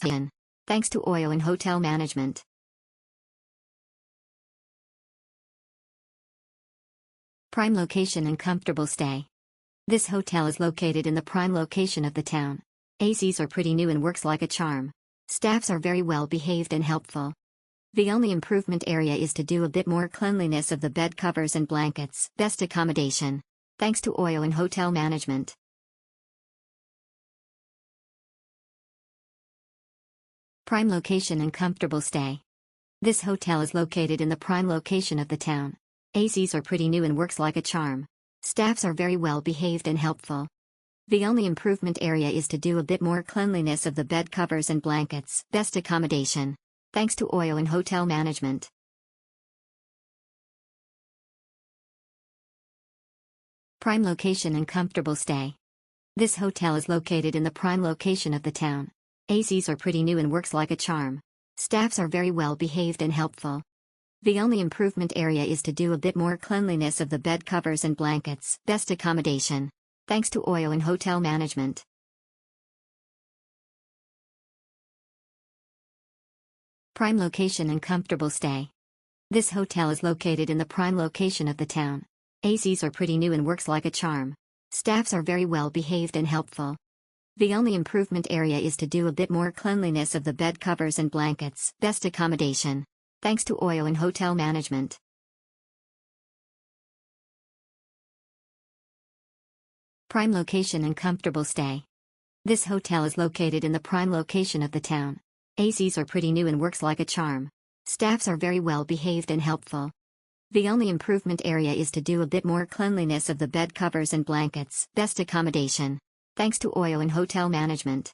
accommodation. Thanks to OYO and hotel management. Prime location and comfortable stay. This hotel is located in the prime location of the town. ACs are pretty new and works like a charm. Staffs are very well behaved and helpful. The only improvement area is to do a bit more cleanliness of the bed covers and blankets. Best accommodation. Thanks to OYO and hotel management. Prime location and comfortable stay. This hotel is located in the prime location of the town. ACs are pretty new and works like a charm. Staffs are very well behaved and helpful. The only improvement area is to do a bit more cleanliness of the bed covers and blankets. Best accommodation. Thanks to OYO and hotel management. Prime location and comfortable stay. This hotel is located in the prime location of the town. ACs are pretty new and works like a charm. Staffs are very well behaved and helpful. The only improvement area is to do a bit more cleanliness of the bed covers and blankets. Best accommodation. Thanks to OYO and hotel management. Prime location and comfortable stay. This hotel is located in the prime location of the town. ACs are pretty new and works like a charm. Staffs are very well behaved and helpful. The only improvement area is to do a bit more cleanliness of the bed covers and blankets. Best accommodation. Thanks to OYO and hotel management. Prime location and comfortable stay. This hotel is located in the prime location of the town. ACs are pretty new and works like a charm. Staffs are very well behaved and helpful. The only improvement area is to do a bit more cleanliness of the bed covers and blankets. Best accommodation. Thanks to OYO and hotel management.